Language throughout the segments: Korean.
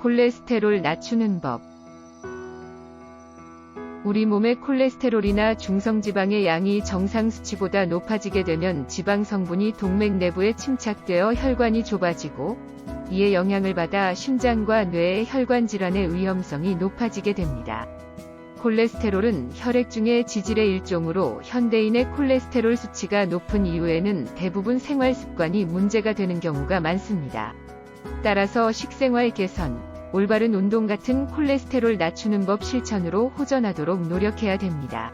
콜레스테롤 낮추는 법. 우리 몸의 콜레스테롤이나 중성지방의 양이 정상 수치보다 높아지게 되면 지방 성분이 동맥 내부에 침착되어 혈관이 좁아지고 이에 영향을 받아 심장과 뇌의 혈관 질환의 위험성이 높아지게 됩니다. 콜레스테롤은 혈액 중의 지질의 일종으로 현대인의 콜레스테롤 수치가 높은 이유에는 대부분 생활 습관이 문제가 되는 경우가 많습니다. 따라서 식생활 개선, 올바른 운동 같은 콜레스테롤 낮추는 법 실천으로 호전하도록 노력해야 됩니다.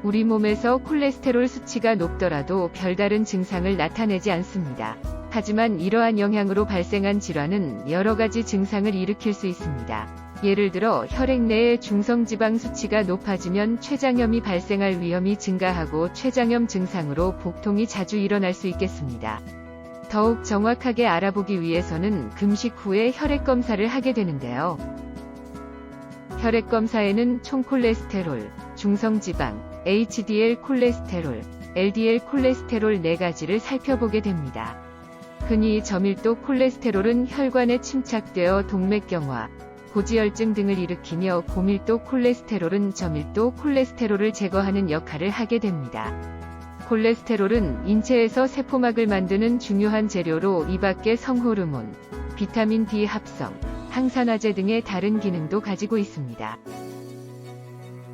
우리 몸에서 콜레스테롤 수치가 높더라도 별다른 증상을 나타내지 않습니다. 하지만 이러한 영향으로 발생한 질환은 여러 가지 증상을 일으킬 수 있습니다. 예를 들어 혈액 내의 중성지방 수치가 높아지면 췌장염이 발생할 위험이 증가하고 췌장염 증상으로 복통이 자주 일어날 수 있겠습니다. 더욱 정확하게 알아보기 위해서는 금식 후에 혈액 검사를 하게 되는데요. 혈액 검사에는 총 콜레스테롤, 중성지방, HDL 콜레스테롤, LDL 콜레스테롤 4가지를 살펴보게 됩니다. 흔히 저밀도 콜레스테롤은 혈관에 침착되어 동맥경화, 고지혈증 등을 일으키며 고밀도 콜레스테롤은 저밀도 콜레스테롤을 제거하는 역할을 하게 됩니다. 콜레스테롤은 인체에서 세포막을 만드는 중요한 재료로 이 밖에 성호르몬, 비타민 D 합성, 항산화제 등의 다른 기능도 가지고 있습니다.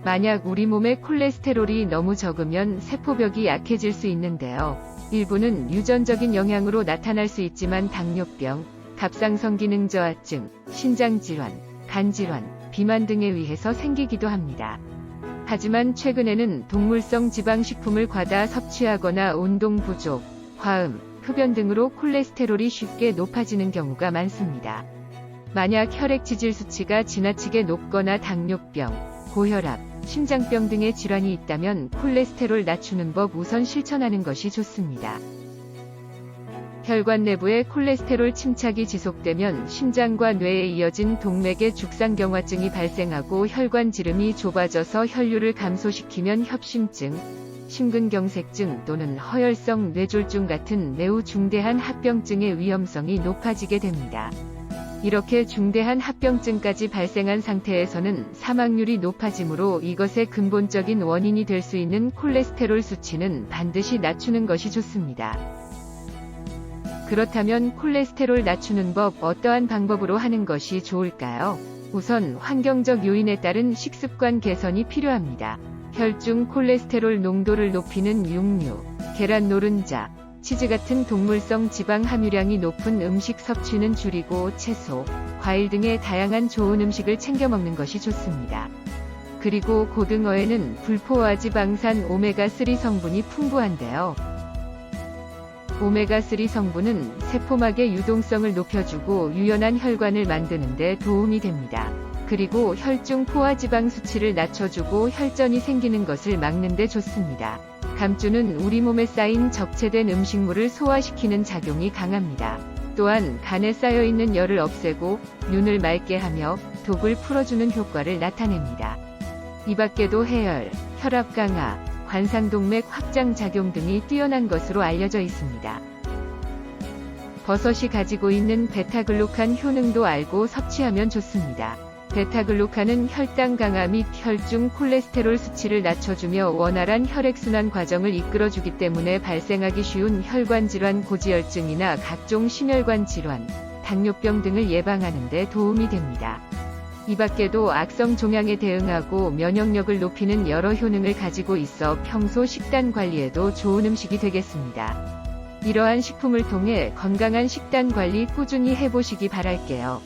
만약 우리 몸에 콜레스테롤이 너무 적으면 세포벽이 약해질 수 있는데요. 일부는 유전적인 영향으로 나타날 수 있지만 당뇨병, 갑상선 기능 저하증, 신장질환, 간질환, 비만 등에 의해서 생기기도 합니다. 하지만 최근에는 동물성 지방식품을 과다 섭취하거나 운동 부족, 과음, 흡연 등으로 콜레스테롤이 쉽게 높아지는 경우가 많습니다. 만약 혈액 지질 수치가 지나치게 높거나 당뇨병, 고혈압, 심장병 등의 질환이 있다면 콜레스테롤 낮추는 법 우선 실천하는 것이 좋습니다. 혈관 내부에 콜레스테롤 침착이 지속되면 심장과 뇌에 이어진 동맥의 죽상경화증이 발생하고 혈관 지름이 좁아져서 혈류를 감소시키면 협심증, 심근경색증 또는 허혈성 뇌졸중 같은 매우 중대한 합병증의 위험성이 높아지게 됩니다. 이렇게 중대한 합병증까지 발생한 상태에서는 사망률이 높아지므로 이것의 근본적인 원인이 될 수 있는 콜레스테롤 수치는 반드시 낮추는 것이 좋습니다. 그렇다면 콜레스테롤 낮추는 법 어떠한 방법으로 하는 것이 좋을까요? 우선 환경적 요인에 따른 식습관 개선이 필요합니다. 혈중 콜레스테롤 농도를 높이는 육류, 계란 노른자, 치즈 같은 동물성 지방 함유량이 높은 음식 섭취는 줄이고 채소, 과일 등의 다양한 좋은 음식을 챙겨 먹는 것이 좋습니다. 그리고 고등어에는 불포화지방산 오메가3 성분이 풍부한데요. 오메가3 성분은 세포막의 유동성을 높여주고 유연한 혈관을 만드는 데 도움이 됩니다. 그리고 혈중 포화지방 수치를 낮춰주고 혈전이 생기는 것을 막는 데 좋습니다. 감주는 우리 몸에 쌓인 적체된 음식물을 소화시키는 작용이 강합니다. 또한 간에 쌓여있는 열을 없애고 눈을 맑게 하며 독을 풀어주는 효과를 나타냅니다. 이 밖에도 해열, 혈압 강화, 관상동맥 확장 작용 등이 뛰어난 것으로 알려져 있습니다. 버섯이 가지고 있는 베타글루칸 효능도 알고 섭취하면 좋습니다. 베타글루칸은 혈당 강화 및 혈중 콜레스테롤 수치를 낮춰주며 원활한 혈액순환 과정을 이끌어주기 때문에 발생하기 쉬운 혈관 질환 고지혈증이나 각종 심혈관 질환, 당뇨병 등을 예방하는 데 도움이 됩니다. 이 밖에도 악성 종양에 대응하고 면역력을 높이는 여러 효능을 가지고 있어 평소 식단 관리에도 좋은 음식이 되겠습니다. 이러한 식품을 통해 건강한 식단 관리 꾸준히 해보시기 바랄게요.